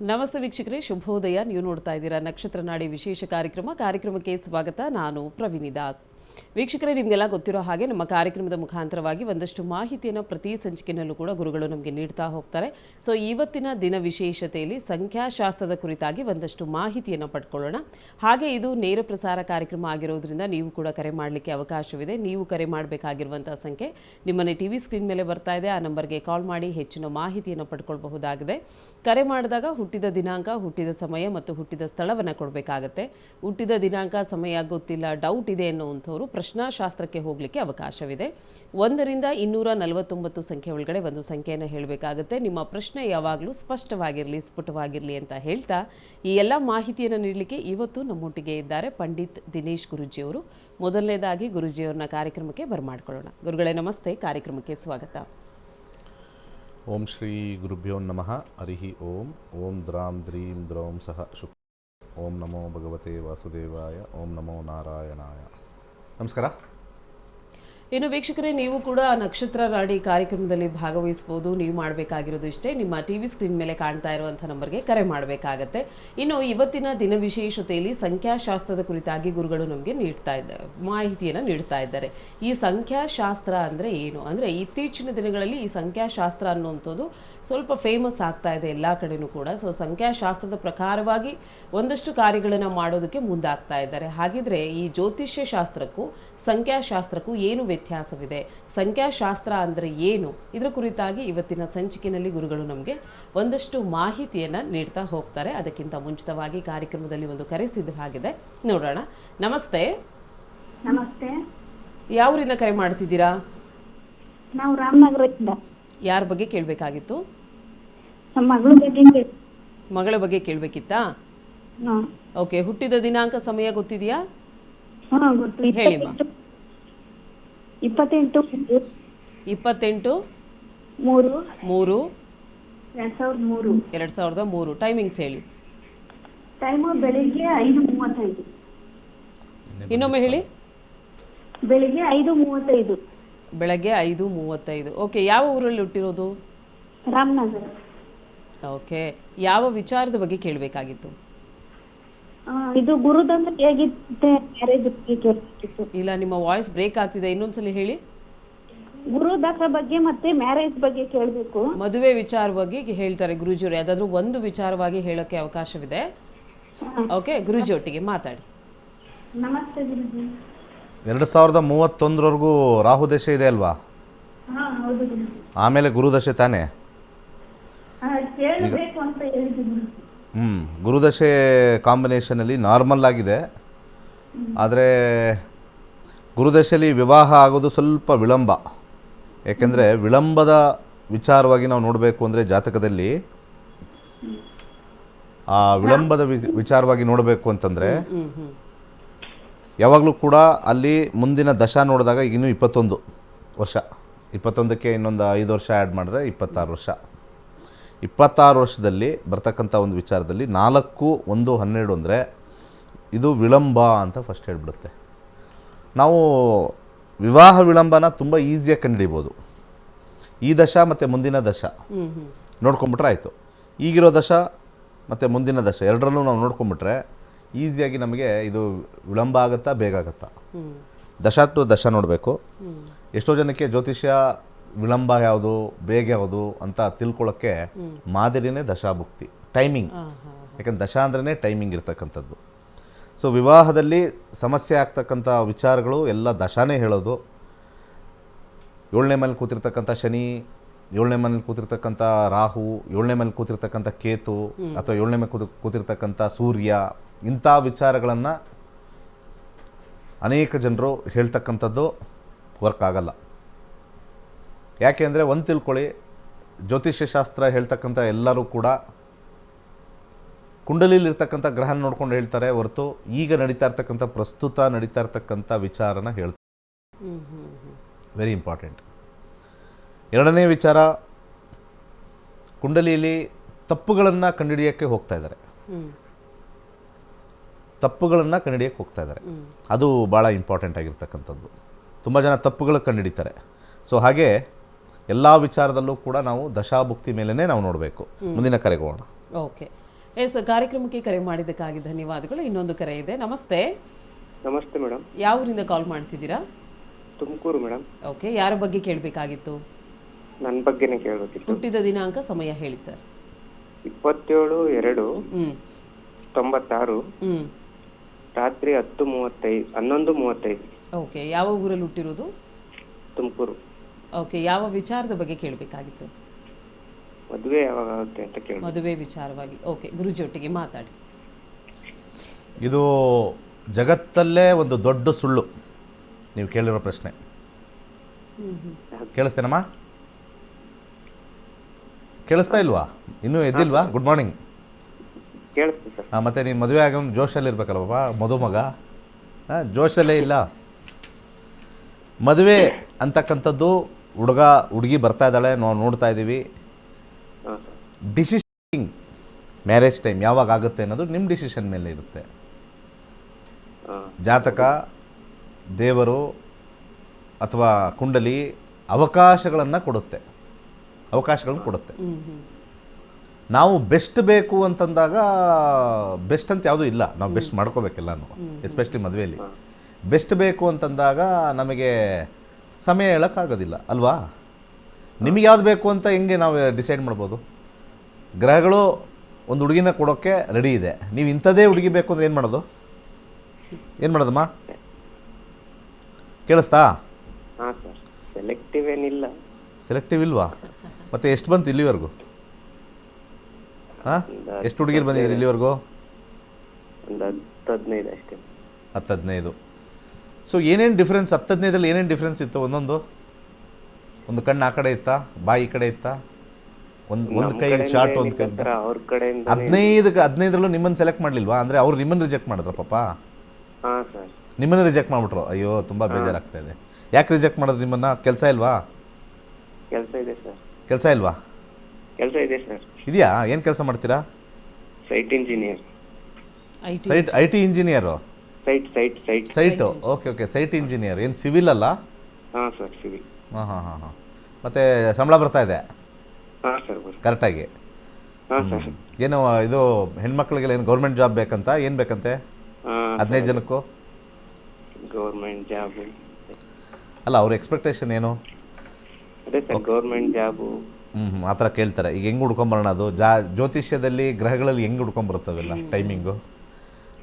ನಮಸ್ತೆ ವೀಕ್ಷಕರೇ, ಶುಭೋದಯ. ನೀವು ನೋಡ್ತಾ ಇದ್ದೀರಾ ನಕ್ಷತ್ರ ನಾಡಿ ವಿಶೇಷ ಕಾರ್ಯಕ್ರಮಕ್ಕೆ ಸ್ವಾಗತ. ನಾನು ಪ್ರವೀಣಿ ದಾಸ್. ವೀಕ್ಷಕರೇ, ನಿಮಗೆಲ್ಲ ಗೊತ್ತಿರೋ ಹಾಗೆ ನಮ್ಮ ಕಾರ್ಯಕ್ರಮದ ಮುಖಾಂತರವಾಗಿ ಒಂದಷ್ಟು ಮಾಹಿತಿಯನ್ನು ಪ್ರತಿ ಸಂಚಿಕೆಯಲ್ಲೂ ಕೂಡ ಗುರುಗಳು ನಮಗೆ ನೀಡ್ತಾ ಹೋಗ್ತಾರೆ. ಸೊ ಇವತ್ತಿನ ದಿನ ವಿಶೇಷತೆಯಲ್ಲಿ ಸಂಖ್ಯಾಶಾಸ್ತ್ರದ ಕುರಿತಾಗಿ ಒಂದಷ್ಟು ಮಾಹಿತಿಯನ್ನು ಪಡ್ಕೊಳ್ಳೋಣ. ಹಾಗೆ ಇದು ನೇರ ಪ್ರಸಾರ ಕಾರ್ಯಕ್ರಮ ಆಗಿರೋದ್ರಿಂದ ನೀವು ಕೂಡ ಕರೆ ಮಾಡಲಿಕ್ಕೆ ಅವಕಾಶವಿದೆ. ನೀವು ಕರೆ ಮಾಡಬೇಕಾಗಿರುವಂಥ ಸಂಖ್ಯೆ ನಿಮ್ಮನೆ ಟಿವಿ ಸ್ಕ್ರೀನ್ ಮೇಲೆ ಬರ್ತಾ ಇದೆ. ಆ ನಂಬರ್ಗೆ ಕಾಲ್ ಮಾಡಿ ಹೆಚ್ಚಿನ ಮಾಹಿತಿಯನ್ನು ಪಡ್ಕೊಳ್ಬಹುದಾಗಿದೆ. ಕರೆ ಮಾಡಿದಾಗ ಹುಟ್ಟಿದ ದಿನಾಂಕ, ಹುಟ್ಟಿದ ಸಮಯ ಮತ್ತು ಹುಟ್ಟಿದ ಸ್ಥಳವನ್ನು ಕೊಡಬೇಕಾಗತ್ತೆ. ಹುಟ್ಟಿದ ದಿನಾಂಕ, ಸಮಯ ಗೊತ್ತಿಲ್ಲ, ಡೌಟ್ ಇದೆ ಎನ್ನುವಂಥವ್ರು ಪ್ರಶ್ನಾಶಾಸ್ತ್ರಕ್ಕೆ ಹೋಗಲಿಕ್ಕೆ ಅವಕಾಶವಿದೆ. 1ರಿಂದ 249 ಸಂಖ್ಯೆ ಒಳಗಡೆ ಒಂದು ಸಂಖ್ಯೆಯನ್ನು ಹೇಳಬೇಕಾಗುತ್ತೆ. ನಿಮ್ಮ ಪ್ರಶ್ನೆ ಯಾವಾಗಲೂ ಸ್ಪಷ್ಟವಾಗಿರಲಿ, ಸ್ಫುಟವಾಗಿರಲಿ ಅಂತ ಹೇಳ್ತಾ ಈ ಎಲ್ಲ ಮಾಹಿತಿಯನ್ನು ನೀಡಲಿಕ್ಕೆ ಇವತ್ತು ನಮ್ಮೊಟ್ಟಿಗೆ ಇದ್ದಾರೆ ಪಂಡಿತ್ ದಿನೇಶ್ ಗುರೂಜಿಯವರು. ಮೊದಲನೇದಾಗಿ ಗುರೂಜಿಯವ್ರನ್ನ ಕಾರ್ಯಕ್ರಮಕ್ಕೆ ಬರಮಾಡ್ಕೊಳ್ಳೋಣ. ಗುರುಗಳೇ ನಮಸ್ತೆ, ಕಾರ್ಯಕ್ರಮಕ್ಕೆ ಸ್ವಾಗತ. ಓಂ ಶ್ರೀ ಗುರುಭ್ಯೋ ನಮಃ. ಹರಿ ಓಂ. ಓಂ ದ್ರಾಂ ದ್ರೀಂ ದ್ರೌಂ ಸಹ ಶುಕ್. ಓಂ ನಮೋ ಭಗವತೆ ವಾಸುದೇವಾಯ. ಓಂ ನಮೋ ನಾರಾಯಣಾಯ. ನಮಸ್ಕಾರ. ಇನ್ನು ವೀಕ್ಷಕರೇ, ನೀವು ಕೂಡ ನಕ್ಷತ್ರ ನಾಡಿ ಕಾರ್ಯಕ್ರಮದಲ್ಲಿ ಭಾಗವಹಿಸ್ಬೋದು. ನೀವು ಮಾಡಬೇಕಾಗಿರೋದು ಇಷ್ಟೇ, ನಿಮ್ಮ ಟಿವಿ ಸ್ಕ್ರೀನ್ ಮೇಲೆ ಕಾಣ್ತಾ ಇರುವಂಥ ನಂಬರ್ಗೆ ಕರೆ ಮಾಡಬೇಕಾಗತ್ತೆ. ಇನ್ನು ಇವತ್ತಿನ ದಿನ ವಿಶೇಷತೆಯಲ್ಲಿ ಸಂಖ್ಯಾಶಾಸ್ತ್ರದ ಕುರಿತಾಗಿ ಗುರುಗಳು ನಮಗೆ ಮಾಹಿತಿಯನ್ನು ನೀಡ್ತಾ ಇದ್ದಾರೆ. ಈ ಸಂಖ್ಯಾಶಾಸ್ತ್ರ ಅಂದರೆ ಏನು ಅಂದರೆ, ಇತ್ತೀಚಿನ ದಿನಗಳಲ್ಲಿ ಈ ಸಂಖ್ಯಾಶಾಸ್ತ್ರ ಅನ್ನುವಂಥದ್ದು ಸ್ವಲ್ಪ ಫೇಮಸ್ ಆಗ್ತಾ ಇದೆ ಎಲ್ಲ ಕಡೆನೂ ಕೂಡ. ಸೊ ಸಂಖ್ಯಾಶಾಸ್ತ್ರದ ಪ್ರಕಾರವಾಗಿ ಒಂದಷ್ಟು ಕಾರ್ಯಗಳನ್ನು ಮಾಡೋದಕ್ಕೆ ಮುಂದಾಗ್ತಾ ಇದ್ದಾರೆ. ಹಾಗಿದ್ರೆ ಈ ಜ್ಯೋತಿಷ್ಯ ಶಾಸ್ತ್ರಕ್ಕೂ ಸಂಖ್ಯಾಶಾಸ್ತ್ರಕ್ಕೂ ಏನು ವ್ಯತ್ಯಾಸವಿದೆ, ಸಂಖ್ಯಾಶಾಸ್ತ್ರ ಅಂದರೆ ಏನು, ಇದರ ಕುರಿತಾಗಿ ಇವತ್ತಿನ ಸಂಚಿಕೆಯಲ್ಲಿ ಗುರುಗಳು ನಮಗೆ ಒಂದಷ್ಟು ಮಾಹಿತಿಯನ್ನು ನೀಡ್ತಾ ಹೋಗ್ತಾರೆ. ಅದಕ್ಕಿಂತ ಮುಂಚಿತವಾಗಿ ಕಾರ್ಯಕ್ರಮದಲ್ಲಿ ಒಂದು ಕರೆ ಸಿದ್ಧವಾಗಿದೆ, ನೋಡೋಣ. ನಮಸ್ತೆ. ನಮಸ್ತೆ. ಯಾವೂರಿಂದ ಕರೆ ಮಾಡ್ತಿದ್ದೀರಾ? ನಾವು ರಾಮನಗರದಿಂದ. ಯಾರ ಬಗ್ಗೆ ಕೇಳಬೇಕಾಗಿತ್ತು? ನಮ್ಮ ಮಗಳ ಬಗ್ಗೆ. ಮಗಳ ಬಗ್ಗೆ ಕೇಳಬೇಕಿತ್ತಾ? ಓಕೆ. ಹುಟ್ಟಿದ ದಿನಾಂಕ, ಸಮಯ ಗೊತ್ತಿದೆಯಾ? ಗೊತ್ತು. ಹೇಳಿಮ್ಮ. 28 28 3 2003. 2003. ಟೈಮಿಂಗ್ಸ್ ಹೇಳಿ. ಟೈಮು ಬೆಳಿಗ್ಗೆ 5:35. ಇನ್ನೊಮ್ಮೆ ಹೇಳಿ. ಬೆಳಿಗ್ಗೆ 5:35. ಬೆಳಗ್ಗೆ 5:35. ಓಕೆ. ಯಾವ ಊರಲ್ಲಿ ಹುಟ್ಟಿರೋದು? ರಾಮನಗರ. ಓಕೆ. ಯಾವ ವಿಚಾರದ ಬಗ್ಗೆ ಕೇಳಬೇಕಾಗಿತ್ತು? ಇದು ಗುರುದಂತ ಹೇಗಿತ್ತೆ, ಮ್ಯಾರೇಜ್ ಬಗ್ಗೆ ಕೇಳಬೇಕಿತ್ತು. ಇಲ್ಲ, ನಿಮ್ಮ ವಾಯ್ಸ್ ಬ್ರೇಕ್ ಆಗ್ತಿದೆ, ಇನ್ನೊಂದ್ಸಲಿ ಹೇಳಿ. ಗುರುದಶ ಬಗ್ಗೆ ಮತ್ತೆ ಮ್ಯಾರೇಜ್ ಬಗ್ಗೆ ಕೇಳಬೇಕು. ಮದುವೆ ವಿಚಾರ ಬಗ್ಗೆ ಹೇಳ್ತಾರೆ ಗುರೂಜಿಯವರು. ಯಾವುದಾದ್ರೂ ಒಂದು ವಿಚಾರವಾಗಿ ಹೇಳೋಕ್ಕೆ ಅವಕಾಶವಿದೆ. ಓಕೆ, ಗುರೂಜಿ ಒಟ್ಟಿಗೆ ಮಾತಾಡಿ. ನಮಸ್ತೆ ಗುರುಜಿ. 2031 ರಾಹು ದಶೆ ಇದೆ ಅಲ್ವಾ? ಹೌದು ಗುರುಜಿ. ಆಮೇಲೆ ಗುರುದಶೆ ತಾನೇ? ಕೇಳಬೇಕು ಅಂತ ಹೇಳಿದ್ರು. ಗುರುದಶೆ ಕಾಂಬಿನೇಷನಲ್ಲಿ ನಾರ್ಮಲ್ ಆಗಿದೆ. ಆದರೆ ಗುರುದಶೆಯಲ್ಲಿ ವಿವಾಹ ಆಗೋದು ಸ್ವಲ್ಪ ವಿಳಂಬ. ಏಕೆಂದರೆ ವಿಳಂಬದ ವಿಚಾರವಾಗಿ ನಾವು ನೋಡಬೇಕು ಅಂದರೆ ಜಾತಕದಲ್ಲಿ ಆ ವಿಳಂಬದ ವಿಚಾರವಾಗಿ ನೋಡಬೇಕು ಅಂತಂದರೆ ಯಾವಾಗಲೂ ಕೂಡ ಅಲ್ಲಿ ಮುಂದಿನ ದಶ ನೋಡಿದಾಗ ಇನ್ನೂ 21 ವರ್ಷ, 21ಕ್ಕೆ ಇನ್ನೊಂದು 5 ವರ್ಷ ಆ್ಯಡ್ ಮಾಡಿದ್ರೆ 26 ವರ್ಷ. 26 ವರ್ಷದಲ್ಲಿ ಬರ್ತಕ್ಕಂಥ ಒಂದು ವಿಚಾರದಲ್ಲಿ 4-1-12 ಅಂದರೆ ಇದು ವಿಳಂಬ ಅಂತ ಫಸ್ಟ್ ಹೇಳಿಬಿಡುತ್ತೆ. ನಾವು ವಿವಾಹ ವಿಳಂಬನ ತುಂಬ ಈಸಿಯಾಗಿ ಕಂಡುಹಿಡಿಬೋದು. ಈ ದಶ ಮತ್ತು ಮುಂದಿನ ದಶ ನೋಡ್ಕೊಂಬಿಟ್ರೆ ಆಯಿತು. ಈಗಿರೋ ದಶ ಮತ್ತು ಮುಂದಿನ ದಶ ಎರಡರಲ್ಲೂ ನಾವು ನೋಡ್ಕೊಂಬಿಟ್ರೆ ಈಸಿಯಾಗಿ ನಮಗೆ ಇದು ವಿಳಂಬ ಆಗುತ್ತಾ ಬೇಗ ಆಗುತ್ತಾ. ದಶ ಟು ದಶ ನೋಡಬೇಕು. ಎಷ್ಟೋ ಜನಕ್ಕೆ ಜ್ಯೋತಿಷ್ಯ ವಿಳಂಬ ಯಾವುದು ಬೇಗ ಯಾವುದು ಅಂತ ತಿಳ್ಕೊಳ್ಳೋಕ್ಕೆ ಮಾದರಿನೇ ದಶಾಭುಕ್ತಿ, ಟೈಮಿಂಗ್. ಯಾಕಂದ್ರೆ ದಶ ಅಂದ್ರೇ ಟೈಮಿಂಗ್ ಇರ್ತಕ್ಕಂಥದ್ದು. ಸೊ ವಿವಾಹದಲ್ಲಿ ಸಮಸ್ಯೆ ಆಗ್ತಕ್ಕಂಥ ವಿಚಾರಗಳು ಎಲ್ಲ ದಶಾನೇ ಹೇಳೋದು. 7ನೇ ಮನೇಲಿ ಕೂತಿರ್ತಕ್ಕಂಥ ಶನಿ, 7ನೇ ಮನೇಲಿ ಕೂತಿರ್ತಕ್ಕಂಥ ರಾಹು, 7ನೇ ಮನೇಲಿ ಕೂತಿರ್ತಕ್ಕಂಥ ಕೇತು, ಅಥವಾ 7ನೇ ಮೇಲೆ ಕೂತಿರ್ತಕ್ಕಂಥ ಸೂರ್ಯ, ಇಂಥ ವಿಚಾರಗಳನ್ನು ಅನೇಕ ಜನರು ಹೇಳ್ತಕ್ಕಂಥದ್ದು ವರ್ಕ್ ಆಗಲ್ಲ. ಯಾಕೆ ಅಂದರೆ ಒಂದು ತಿಳ್ಕೊಳ್ಳಿ, ಜ್ಯೋತಿಷ್ಯ ಶಾಸ್ತ್ರ ಹೇಳ್ತಕ್ಕಂಥ ಎಲ್ಲರೂ ಕೂಡ ಕುಂಡಲಿಲಿರ್ತಕ್ಕಂಥ ಗ್ರಹ ನೋಡ್ಕೊಂಡು ಹೇಳ್ತಾರೆ ಹೊರತು ಈಗ ನಡೀತಾ ಇರ್ತಕ್ಕಂಥ ಪ್ರಸ್ತುತ ನಡೀತಾ ಇರ್ತಕ್ಕಂಥ ವಿಚಾರನ ಹೇಳ್ತಾರೆ. Very important. ಎರಡನೇ ವಿಚಾರ, ಕುಂಡಲಿಯಲ್ಲಿ ತಪ್ಪುಗಳನ್ನು ಕಂಡುಹಿಡಿಯೋಕ್ಕೆ ಹೋಗ್ತಾ ಇದ್ದಾರೆ. ಅದು ಭಾಳ ಇಂಪಾರ್ಟೆಂಟ್ ಆಗಿರ್ತಕ್ಕಂಥದ್ದು. ತುಂಬ ಜನ ತಪ್ಪುಗಳು ಕಂಡುಹಿಡಿತಾರೆ. ಸೊ ಹಾಗೆ ಎಲ್ಲ ವಿಚಾರದಲ್ಲೂ ಕೂಡ ನಾವು ದಶಾಭುಕ್ತಿ ಮೇಲೇ ನಾವು ನೋಡಬೇಕು. ಮುಂದಿನ ಕರೆಗೆ ಹೋಗೋಣ. ಓಕೆ. ಎಸ್, ಕಾರ್ಯಕ್ರಮಕ್ಕೆ ಕರೆ ಮಾಡಿದ್ದಕ್ಕಾಗಿ ಧನ್ಯವಾದಗಳು. ಇನ್ನೊಂದು ಕರೆ ಇದೆ. ನಮಸ್ತೆ. ನಮಸ್ತೆ ಮೇಡಮ್. ಯಾವ ಊರಿಂದ ಕಾಲ್ ಮಾಡ್ತಿದ್ದೀರಾ? ತುಮಕೂರು ಮೇಡಮ್. ಓಕೆ, ಯಾರ ಬಗ್ಗೆ ಕೇಳಬೇಕಾಗಿತ್ತು? ನನ್ನ ಬಗ್ಗೆನೇ ಕೇಳಬೇಕಿತ್ತು. ಹುಟ್ಟಿದ ದಿನಾಂಕ, ಸಮಯ ಹೇಳಿ ಸರ್. 27/2/96 ರಾತ್ರಿ 11:35. ಓಕೆ, ಯಾವ ಊರಲ್ಲಿ ಹುಟ್ಟಿರೋದು? ತುಮಕೂರು. ಓಕೆ, ಯಾವ ವಿಚಾರದ ಬಗ್ಗೆ ಕೇಳಬೇಕಾಗಿತ್ತು? ಮದುವೆ ಯಾವಾಗ ಆಗುತ್ತೆ ಅಂತ ಕೇಳಿ. ಮದುವೆ ವಿಚಾರವಾಗಿ. ಓಕೆ, ಗುರುಜಿಯೊಟ್ಟಿಗೆ ಮಾತಾಡಿ. ಇದು ಜಗತ್ತಲ್ಲೇ ಒಂದು ದೊಡ್ಡ ಸುಳ್ಳು ನೀವು ಕೇಳಿರೋ ಪ್ರಶ್ನೆ. ಕೇಳಿಸ್ತೇನಮ್ಮ? ಕೇಳಿಸ್ತಾ ಇಲ್ವಾ? ಇನ್ನೂ ಎದ್ದಿಲ್ವಾ? Good morning. ಕೇಳಿಸ್ತು ಸರ್. ಮತ್ತು ನೀನು ಮದುವೆ ಆಗೋ ಜೋಶಲ್ಲಿ ಇರ್ಬೇಕಲ್ವ ಮದುಮಗ? ಜೋಶಲ್ಲೇ ಇಲ್ಲ. ಮದುವೆ ಅಂತಕ್ಕಂಥದ್ದು ಹುಡುಗ ಹುಡುಗಿ ಬರ್ತಾ ಇದ್ದಾಳೆ, ನಾವು ನೋಡ್ತಾ ಇದ್ದೀವಿ. ಹಾಂ ಸರ್. ಡಿಸಿಷನ್ ಮ್ಯಾರೇಜ್ ಟೈಮ್ ಯಾವಾಗ ಆಗುತ್ತೆ ಅನ್ನೋದು ನಿಮ್ಮ ಡಿಸಿಷನ್ ಮೇಲೆ ಇರುತ್ತೆ. ಹಾಂ. ಜಾತಕ, ದೇವರು ಅಥವಾ ಕುಂಡಲಿ ಅವಕಾಶಗಳನ್ನು ಕೊಡುತ್ತೆ. ನಾವು ಬೆಸ್ಟ್ ಬೇಕು ಅಂತಂದಾಗ ಬೆಸ್ಟ್ ಅಂತ ಯಾವುದೂ ಇಲ್ಲ. ನಾವು ಬೆಸ್ಟ್ ಮಾಡ್ಕೋಬೇಕೆಲ್ಲನೂ, ಎಸ್ಪೆಷಲಿ ಮದುವೆಯಲ್ಲಿ. ಬೆಸ್ಟ್ ಬೇಕು ಅಂತಂದಾಗ ನಮಗೆ ಸಮಯ ಹೇಳೋಕ್ಕಾಗೋದಿಲ್ಲ ಅಲ್ವಾ? ನಿಮಗೆ ಯಾವ್ದು ಬೇಕು ಅಂತ ಹೆಂಗೆ ನಾವು ಡಿಸೈಡ್ ಮಾಡ್ಬೋದು? ಗ್ರಹಗಳು ಒಂದು ಹುಡುಗಿನ ಕೊಡೋಕ್ಕೆ ರೆಡಿ ಇದೆ. ನೀವು ಇಂಥದ್ದೇ ಹುಡುಗಿ ಬೇಕು ಅಂದರೆ ಏನು ಮಾಡೋದಮ್ಮ? ಕೇಳಿಸ್ತಾ? ಹಾಂ ಸರ್. ಸೆಲೆಕ್ಟಿವ್ ಏನಿಲ್ಲ. ಸೆಲೆಕ್ಟಿವ್ ಇಲ್ವಾ? ಮತ್ತು ಎಷ್ಟು ಬಂತು ಇಲ್ಲಿವರೆಗೂ? ಹಾಂ, ಎಷ್ಟು ಹುಡುಗಿರು ಬಂದಿದ್ದೀರಿ ಇಲ್ಲಿವರೆಗೂ? ಒಂದು 10-15 ಅಷ್ಟೇ. 10-15. ಸೊ ಏನೇನು ಡಿಫ್ರೆನ್ಸ್? 10-15ರಲ್ಲಿ ಏನೇನು ಡಿಫ್ರೆನ್ಸ್ ಇತ್ತು? ಒಂದು ಕಣ್ಣು ಆ ಕಡೆ ಇತ್ತಾ, ಬಾಯಿ ಈ ಕಡೆ ಇತ್ತಾ? ಒಂದು ಕೈ ಶಾರ್ಟ್, ಒಂದು ಕೈ. ಅವ್ರ ಕಡೆಯಿಂದ 15ರಲ್ಲೂ ನಿಮ್ಮನ್ನು ಸೆಲೆಕ್ಟ್ ಮಾಡಲಿಲ್ವಾ? ಅಂದರೆ ಅವ್ರು ನಿಮ್ಮನ್ನು ರಿಜೆಕ್ಟ್ ಮಾಡಿದ್ರ ಪಾಪ? ಹಾಂ ಸರ್. ನಿಮ್ಮನ್ನು ರಿಜೆಕ್ಟ್ ಮಾಡಿಬಿಟ್ರು. ಅಯ್ಯೋ, ತುಂಬ ಬೇಜಾರಾಗ್ತಾ ಇದೆ. ಯಾಕೆ ರಿಜೆಕ್ಟ್ ಮಾಡೋದು ನಿಮ್ಮನ್ನು? ಕೆಲಸ ಇಲ್ವಾ? ಕೆಲಸ ಇದೆ ಸರ್. ಕೆಲಸ ಇಲ್ವಾ? ಕೆಲಸ ಇದೆ ಸರ್. ಇದೆಯಾ? ಏನು ಕೆಲಸ ಮಾಡ್ತೀರಾ? Site engineer. I T engineer? Site. Okay, site engineer. ಏನು ಸಿವಿಲ್ ಅಲ್ಲ? ಹಾಂ ಸರ್, ಸಿವಿಲ್. ಹಾಂ. ಮತ್ತು ಸಂಬಳ ಬರ್ತಾ ಇದೆ ಹಾಂ ಸರ್. ಕರೆಕ್ಟಾಗಿ? ಹಾಂ ಸರ್. ಏನು ಇದು ಹೆಣ್ಮಕ್ಳಿಗೆಲ್ಲ ಏನು ಗೌರ್ಮೆಂಟ್ ಜಾಬ್ ಬೇಕಂತ? ಏನು ಬೇಕಂತೆ 15 ಜನಕ್ಕೂ? ಗೌರ್ಮೆಂಟ್ ಜಾಬು ಅಲ್ಲ, ಅವ್ರ ಎಕ್ಸ್ಪೆಕ್ಟೇಷನ್ ಏನು? ಅದೇ ಸರ್, ಗೌರ್ಮೆಂಟ್ ಜಾಬು. ಆ ಥರ ಕೇಳ್ತಾರೆ. ಈಗ ಹೆಂಗೆ ಹುಡ್ಕೊಂಬರೋಣ? ಅದು ಜ್ಯೋತಿಷ್ಯದಲ್ಲಿ ಗ್ರಹಗಳಲ್ಲಿ ಹೆಂಗೆ ಹುಡ್ಕೊಂಬರುತ್ತವೆಲ್ಲ ಟೈಮಿಂಗು?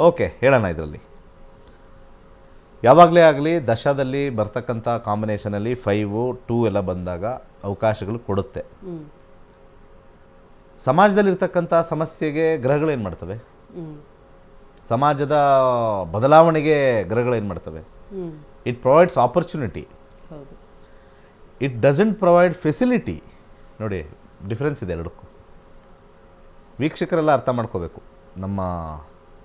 ಓಕೆ, ಹೇಳೋಣ. ಇದರಲ್ಲಿ ಯಾವಾಗಲೇ ಆಗಲಿ ದಶದಲ್ಲಿ ಬರ್ತಕ್ಕಂಥ ಕಾಂಬಿನೇಷನಲ್ಲಿ 5, 2 ಎಲ್ಲ ಬಂದಾಗ ಅವಕಾಶಗಳು ಕೊಡುತ್ತೆ. ಸಮಾಜದಲ್ಲಿರ್ತಕ್ಕಂಥ ಸಮಸ್ಯೆಗೆ ಗ್ರಹಗಳೇನು ಮಾಡ್ತವೆ? ಸಮಾಜದ ಬದಲಾವಣೆಗೆ ಗ್ರಹಗಳೇನು ಮಾಡ್ತವೆ? It provides opportunity, it doesn't provide facility. ನೋಡಿ, ಡಿಫ್ರೆನ್ಸ್ ಇದೆ ಎರಡಕ್ಕೂ. ವೀಕ್ಷಕರೆಲ್ಲ ಅರ್ಥ ಮಾಡ್ಕೋಬೇಕು. ನಮ್ಮ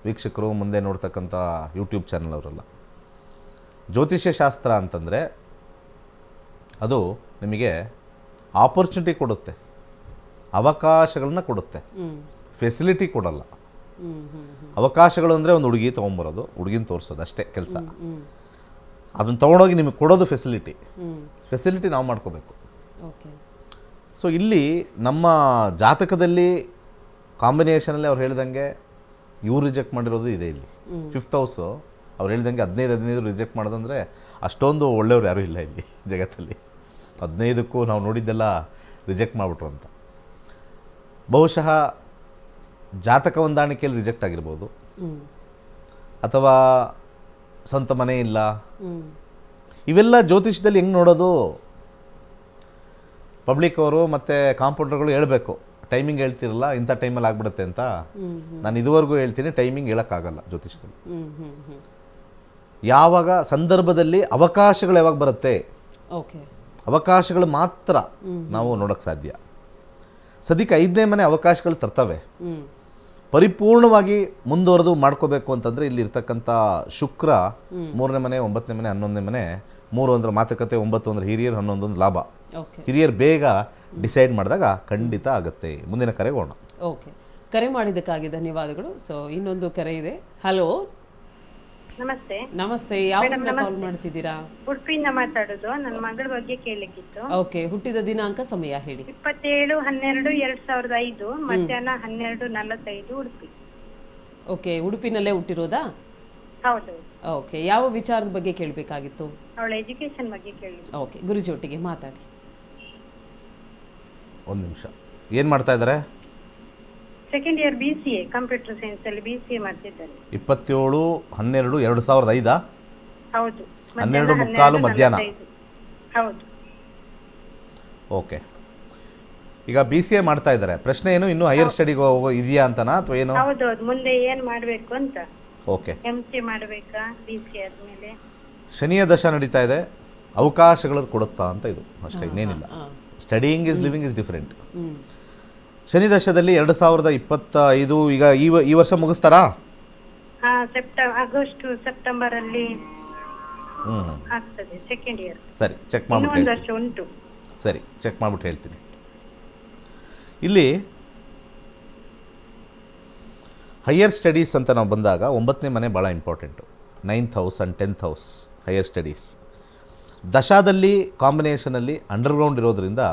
ವೀಕ್ಷಕರು, ಮುಂದೆ ನೋಡ್ತಕ್ಕಂಥ ಯೂಟ್ಯೂಬ್ ಚಾನಲ್ ಅವರೆಲ್ಲ, ಜ್ಯೋತಿಷ್ಯ ಶಾಸ್ತ್ರ ಅಂತಂದರೆ ಅದು ನಿಮಗೆ ಆಪರ್ಚುನಿಟಿ ಕೊಡುತ್ತೆ, ಅವಕಾಶಗಳನ್ನ ಕೊಡುತ್ತೆ, ಫೆಸಿಲಿಟಿ ಕೊಡಲ್ಲ. ಅವಕಾಶಗಳು ಅಂದರೆ ಒಂದು ಹುಡುಗಿ ತೊಗೊಂಬರೋದು, ಹುಡುಗಿನ ತೋರಿಸೋದು ಅಷ್ಟೇ ಕೆಲಸ. ಅದನ್ನು ತೊಗೊಂಡೋಗಿ ನಿಮಗೆ ಕೊಡೋದು ಫೆಸಿಲಿಟಿ ನಾವು ಮಾಡ್ಕೋಬೇಕು. ಸೊ ಇಲ್ಲಿ ನಮ್ಮ ಜಾತಕದಲ್ಲಿ ಕಾಂಬಿನೇಷನಲ್ಲಿ ಅವ್ರು ಹೇಳ್ದಂಗೆ ಇವ್ರು ರಿಜೆಕ್ಟ್ ಮಾಡಿರೋದು ಇದೆ. ಇಲ್ಲಿ 5th ಹೌಸು ಅವ್ರು ಹೇಳ್ದಂಗೆ 15 ರಿಜೆಕ್ಟ್ ಮಾಡೋದಂದರೆ ಅಷ್ಟೊಂದು ಒಳ್ಳೆಯವ್ರು ಯಾರೂ ಇಲ್ಲ ಇಲ್ಲಿ ಜಗತ್ತಲ್ಲಿ. 15ಕ್ಕೂ ನಾವು ನೋಡಿದ್ದೆಲ್ಲ ರಿಜೆಕ್ಟ್ ಮಾಡಿಬಿಟ್ರು ಅಂತ. ಬಹುಶಃ ಜಾತಕ ಹೊಂದಾಣಿಕೆಯಲ್ಲಿ ರಿಜೆಕ್ಟ್ ಆಗಿರ್ಬೋದು, ಅಥವಾ ಸ್ವಂತ ಮನೆ ಇಲ್ಲ. ಇವೆಲ್ಲ ಜ್ಯೋತಿಷದಲ್ಲಿ ಹೆಂಗೆ ನೋಡೋದು? ಪಬ್ಲಿಕ್ ಅವರು ಮತ್ತು ಕಾಂಪೌಂಡರ್ಗಳು ಹೇಳಬೇಕು, ಟೈಮಿಂಗ್ ಹೇಳ್ತಿರಲ್ಲ, ಇಂಥ ಟೈಮಲ್ಲಿ ಆಗ್ಬಿಡುತ್ತೆ ಅಂತ. ನಾನು ಇದುವರೆಗೂ ಹೇಳ್ತೀನಿ, ಟೈಮಿಂಗ್ ಹೇಳೋಕ್ಕಾಗಲ್ಲ ಜ್ಯೋತಿಷದಲ್ಲಿ. ಯಾವಾಗ ಸಂದರ್ಭದಲ್ಲಿ ಅವಕಾಶಗಳು ಯಾವಾಗ ಬರುತ್ತೆ, ಅವಕಾಶಗಳು ಮಾತ್ರ ನಾವು ನೋಡೋಕ್ಕೆ ಸಾಧ್ಯ. ಸದ್ಯಕ್ಕೆ 5ನೇ ಮನೆ ಅವಕಾಶಗಳು ತರ್ತವೆ. ಪರಿಪೂರ್ಣವಾಗಿ ಮುಂದುವರೆದು ಮಾಡ್ಕೋಬೇಕು ಅಂತಂದರೆ ಇಲ್ಲಿರ್ತಕ್ಕಂಥ ಶುಕ್ರ 3ನೇ ಮನೆ, 9ನೇ ಮನೆ, 11ನೇ ಮನೆ. 3 ಅಂದರೆ ಮಾತುಕತೆ, 9 ಅಂದರೆ ಹಿರಿಯರು, 11 ಅಂದರೆ ಲಾಭ. ಹಿರಿಯರು ಬೇಗ ಡಿಸೈಡ್ ಮಾಡಿದಾಗ ಖಂಡಿತ ಆಗುತ್ತೆ. ಮುಂದಿನ ಕರೆಗೆ ಹೋಗೋಣ. ಓಕೆ, ಕರೆ ಮಾಡಿದ್ದಕ್ಕಾಗಿ ಧನ್ಯವಾದಗಳು. ಸೊ ಇನ್ನೊಂದು ಕರೆ ಇದೆ. ಹಲೋ ನಮಸ್ತೆ. ನಮಸ್ತೆ, ಯಾವಾಗ ಕಾಲ್ ಮಾಡ್ತಿದ್ದೀರಾ? ಉಡುಪಿಯಿಂದ ಮಾತಾಡೋದು. ನನ್ನ ಮಗಳ ಬಗ್ಗೆ ಕೇಳಲಿಕ್ಕಿತ್ತು. ಓಕೆ, ಹುಟ್ಟಿದ ದಿನಾಂಕ, ಸಮಯ ಹೇಳಿ. 27/12/2005 ಮಧ್ಯಾಹ್ನ 12:45 ಉಡುಪಿ. ಓಕೆ, ಉಡುಪಿನಲ್ಲೇ ಹುಟ್ಟಿರೋದಾ? ಹೌದು. ಓಕೆ, ಯಾವ ವಿಚಾರದ ಬಗ್ಗೆ ಕೇಳಬೇಕಾಗಿತ್ತು? ಅವಳ ಎಜುಕೇಶನ್ ಬಗ್ಗೆ ಕೇಳಿ. ಓಕೆ, ಗುರುಜಿ ಒಟ್ಟಿಗೆ ಮಾತಾಡಿ. ಒಂದು ನಿಮಿಷ. ಏನು ಮಾಡ್ತಾ ಇದ್ದಾರೆ? Second year BCA computer science ಅಲ್ಲಿ BCA ಮಾಡ್ತಿದ್ದಾರೆ. 27/12/2005. ಹೌದು. 12:45 ಮಧ್ಯಾಹ್ನ. ಹೌದು. ಓಕೆ, ಈಗ BCA ಮಾಡ್ತಾ ಇದ್ದಾರೆ. ಪ್ರಶ್ನೆ ಏನು, ಇನ್ನೂ ಹೈಯರ್ ಸ್ಟಡಿಗೆ ಇದೆಯಾ ಅಂತನಾ ಅಥವಾ ಏನು? ಹೌದು, ಮುಂದೆ ಏನ್ ಮಾಡ್ಬೇಕು ಅಂತ. ಓಕೆ, MCA ಮಾಡ್ಬೇಕಾ BCA ಆದ್ಮೇಲೆ? ಶನಿಯ ದಶ ನಡೀತಾ ಇದೆ, ಅವಕಾಶಗಳು ಕೊಡುತ್ತಾ ಅಂತ ಇದು ಅಷ್ಟೇ, ಇನ್ನೇನಿಲ್ಲ. Studying is living is different. ಶನಿ ದಶದಲ್ಲಿ 2025, ಈಗ ಈ ವರ್ಷ ಮುಗಿಸ್ತಾರಾ? ಆಗಸ್ಟ್ ಸೆಪ್ಟೆಂಬರ್ ಅಲ್ಲಿ ಆಗ್ತದೆ ಸೆಕೆಂಡ್ ಇಯರ್. ಸರಿ, ಚೆಕ್ ಮಾಡ್ಬಿಟ್ಟು ಒಂದು ವರ್ಷ ಉಂಟು. ಸರಿ, ಚೆಕ್ ಮಾಡ್ಬಿಟ್ಟು ಹೇಳ್ತೀನಿ. ಇಲ್ಲಿ ಹೈಯರ್ ಸ್ಟಡೀಸ್ ಅಂತ ನಾವು ಬಂದಾಗ 9ನೇ ಮನೆ ಭಾಳ important. 9th house and 10th house, higher studies. ದಶಾದಲ್ಲಿ ಕಾಂಬಿನೇಷನಲ್ಲಿ ಅಂಡರ್ಗ್ರೌಂಡ್ ಇರೋದ್ರಿಂದ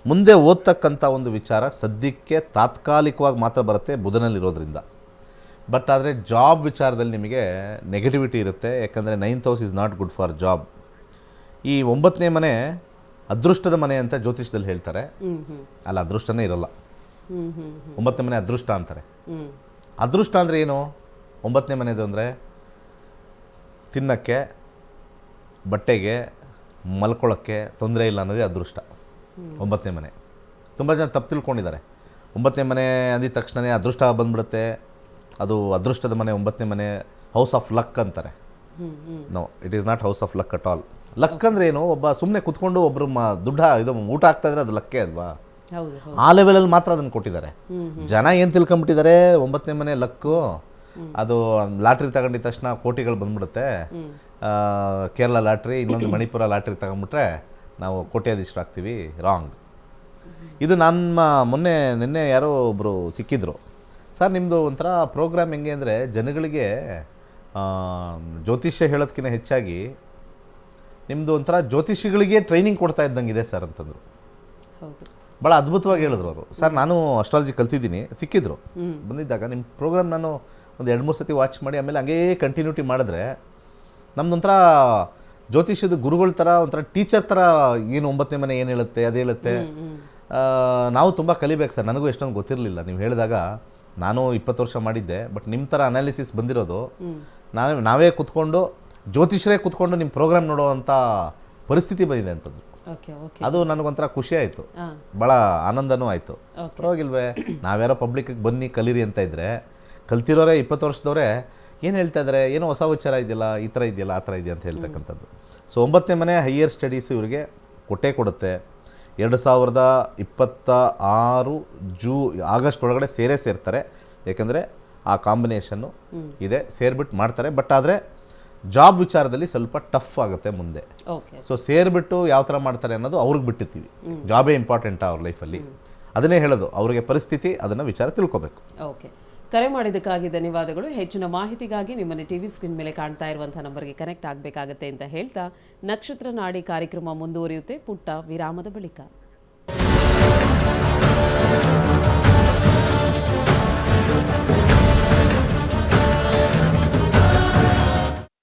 ಮುಂದೆ ಓದ್ತಕ್ಕಂಥ ಒಂದು ವಿಚಾರ ಸದ್ಯಕ್ಕೆ ತಾತ್ಕಾಲಿಕವಾಗಿ ಮಾತ್ರ ಬರುತ್ತೆ ಬುಧನಲ್ಲಿರೋದ್ರಿಂದ. ಬಟ್ ಆದರೆ ಜಾಬ್ ವಿಚಾರದಲ್ಲಿ ನಿಮಗೆ ನೆಗೆಟಿವಿಟಿ ಇರುತ್ತೆ, ಯಾಕಂದರೆ 9th house is not good for job. ಈ 9ನೇ ಮನೆ ಅದೃಷ್ಟದ ಮನೆ ಅಂತ ಜ್ಯೋತಿಷದಲ್ಲಿ ಹೇಳ್ತಾರೆ. ಅಲ್ಲ, ಅದೃಷ್ಟನೇ ಇರೋಲ್ಲ. 9ನೇ ಮನೆ ಅದೃಷ್ಟ ಅಂತಾರೆ. ಅದೃಷ್ಟ ಅಂದರೆ ಏನು? 9ನೇ ಮನೆದು ಅಂದರೆ ತಿನ್ನೋಕ್ಕೆ, ಬಟ್ಟೆಗೆ, ಮಲ್ಕೊಳ್ಳೋಕ್ಕೆ ತೊಂದರೆ ಇಲ್ಲ ಅನ್ನೋದೇ ಅದೃಷ್ಟ. 9ನೇ ಮನೆ ತುಂಬ ಜನ ತಪ್ಪು ತಿಳ್ಕೊಂಡಿದ್ದಾರೆ. 9ನೇ ಮನೆ ಅಂದಿದ ತಕ್ಷಣವೇ ಅದೃಷ್ಟ ಬಂದ್ಬಿಡುತ್ತೆ, ಅದು ಅದೃಷ್ಟದ ಮನೆ. 9ನೇ ಮನೆ ಹೌಸ್ ಆಫ್ ಲಕ್ ಅಂತಾರೆ. No, it is not house of luck at all. Luck ಅಂದರೆ ಏನು? ಒಬ್ಬ ಸುಮ್ಮನೆ ಕುತ್ಕೊಂಡು ಒಬ್ಬರು ಇದು ಊಟ ಆಗ್ತಾ ಇದ್ರೆ ಅದು ಲಕ್ಕೇ ಅಲ್ವಾ? ಆ ಲೆವೆಲಲ್ಲಿ ಮಾತ್ರ ಅದನ್ನು ಕೊಟ್ಟಿದ್ದಾರೆ. ಜನ ಏನು ತಿಳ್ಕೊಂಬಿಟ್ಟಿದ್ದಾರೆ, 9ನೇ ಮನೆ ಲಕ್ಕು, ಅದು ಲಾಟ್ರಿ ತಗೊಂಡಿದ ತಕ್ಷಣ ಕೋಟಿಗಳು ಬಂದ್ಬಿಡುತ್ತೆ. ಕೇರಳ ಲಾಟ್ರಿ, ಇನ್ನೊಂದು ಮಣಿಪುರ ಲಾಟ್ರಿ ತಗೊಂಬಿಟ್ರೆ ನಾವು ಕೋಟ್ಯಾಧೀಶರಾಗ್ತೀವಿ. ರಾಂಗ್. ಇದು ನನ್ನ ನಿನ್ನೆ ಯಾರೋ ಒಬ್ಬರು ಸಿಕ್ಕಿದ್ರು. ಸರ್, ನಿಮ್ಮದು ಒಂಥರ ಪ್ರೋಗ್ರಾಮ್ ಹೆಂಗೆ ಅಂದರೆ ಜನಗಳಿಗೆ ಜ್ಯೋತಿಷ್ಯ ಹೇಳೋದಕ್ಕಿಂತ ಹೆಚ್ಚಾಗಿ ನಿಮ್ಮದು ಒಂಥರ ಜ್ಯೋತಿಷಿಗಳಿಗೆ ಟ್ರೈನಿಂಗ್ ಕೊಡ್ತಾ ಇದ್ದಂಗಿದೆ ಸರ್ ಅಂತಂದರು. ಭಾಳ ಅದ್ಭುತವಾಗಿ ಹೇಳಿದ್ರು ಅವರು. ಸರ್, ನಾನು ಅಸ್ಟ್ರಾಲಜಿ ಕಲ್ತಿದ್ದೀನಿ. ಸಿಕ್ಕಿದ್ರು ಬಂದಿದ್ದಾಗ. ನಿಮ್ಮ ಪ್ರೋಗ್ರಾಮ್ ನಾನು ಒಂದು 2-3 ಸತಿ ವಾಚ್ ಮಾಡಿ ಆಮೇಲೆ ಹಂಗೇ ಕಂಟಿನ್ಯೂಟಿ ಮಾಡಿದ್ರೆ ನಮ್ಮದೊಂಥರ ಜ್ಯೋತಿಷ್ಯದ ಗುರುಗಳ ಥರ, ಒಂಥರ ಟೀಚರ್ ಥರ, ಏನು 9ನೇ ಮನೆ ಏನು ಹೇಳುತ್ತೆ ಅದು ಹೇಳುತ್ತೆ. ನಾವು ತುಂಬ ಕಲಿಬೇಕು ಸರ್. ನನಗೂ ಎಷ್ಟೊಂದು ಗೊತ್ತಿರಲಿಲ್ಲ. ನೀವು ಹೇಳಿದಾಗ ನಾನು 20 ವರ್ಷ ಮಾಡಿದ್ದೆ, ಬಟ್ ನಿಮ್ಮ ಥರ ಅನಾಲಿಸಿಸ್ ಬಂದಿರೋದು ನಾವೇ ಕೂತ್ಕೊಂಡು ಜ್ಯೋತಿಷರೇ ಕೂತ್ಕೊಂಡು ನಿಮ್ಮ ಪ್ರೋಗ್ರಾಮ್ ನೋಡೋ ಅಂಥ ಪರಿಸ್ಥಿತಿ ಬಂದಿದೆ ಅಂತಂದು. ಅದು ನನಗೊಂಥರ ಖುಷಿ ಆಯಿತು, ಭಾಳ ಆನಂದನೂ ಆಯಿತು. ಪರವಾಗಿಲ್ವೇ, ನಾವ್ಯಾರೋ ಪಬ್ಲಿಕ್ಕಿಗೆ ಬನ್ನಿ ಕಲೀರಿ ಅಂತ ಇದ್ದರೆ, ಕಲ್ತಿರೋರೇ 20 ವರ್ಷದವರೇ ಏನು ಹೇಳ್ತಾ ಇದ್ದಾರೆ, ಏನೋ ಹೊಸ ವಿಚಾರ ಇದೆಯಲ್ಲ, ಈ ಥರ ಇದೆಯಲ್ಲ, ಆ ಥರ ಇದೆಯಾ ಅಂತ ಹೇಳ್ತಕ್ಕಂಥದ್ದು. ಸೊ 9ನೇ ಮನೆ ಹೈಯರ್ ಸ್ಟಡೀಸ್ ಇವರಿಗೆ ಕೊಡುತ್ತೆ. 2026 ಆಗಸ್ಟ್ ಒಳಗಡೆ ಸೇರ್ತಾರೆ. ಯಾಕಂದರೆ ಆ ಕಾಂಬಿನೇಷನ್ನು ಇದೆ, ಸೇರಿಬಿಟ್ಟು ಮಾಡ್ತಾರೆ. ಬಟ್ ಆದರೆ ಜಾಬ್ ವಿಚಾರದಲ್ಲಿ ಸ್ವಲ್ಪ ಟಫ್ ಆಗುತ್ತೆ ಮುಂದೆ. ಸೊ ಸೇರಿಬಿಟ್ಟು ಯಾವ ಥರ ಮಾಡ್ತಾರೆ ಅನ್ನೋದು ಅವ್ರಿಗೆ ಬಿಟ್ಟಿರ್ತೀವಿ. ಜಾಬೇ ಇಂಪಾರ್ಟೆಂಟ್ ಅವ್ರ ಲೈಫಲ್ಲಿ. ಅದನ್ನೇ ಹೇಳೋದು, ಅವರಿಗೆ ಪರಿಸ್ಥಿತಿ, ಅದನ್ನು ವಿಚಾರ ತಿಳ್ಕೊಬೇಕು. ಓಕೆ, ಕರೆ ಮಾಡಿದ್ದಕ್ಕಾಗಿ ಧನ್ಯವಾದಗಳು. ಹೆಚ್ಚಿನ ಮಾಹಿತಿಗಾಗಿ ನಿಮ್ಮನ್ನು TV ಸ್ಕ್ರೀನ್ ಮೇಲೆ ಕಾಣ್ತಾ ಇರುವಂಥ ನಂಬರ್ಗೆ ಕನೆಕ್ಟ್ ಆಗಬೇಕಾಗತ್ತೆ ಅಂತ ಹೇಳ್ತಾ, ನಕ್ಷತ್ರ ನಾಡಿ ಕಾರ್ಯಕ್ರಮ ಮುಂದುವರಿಯುತ್ತೆ ಪುಟ್ಟ ವಿರಾಮದ ಬಳಿಕ.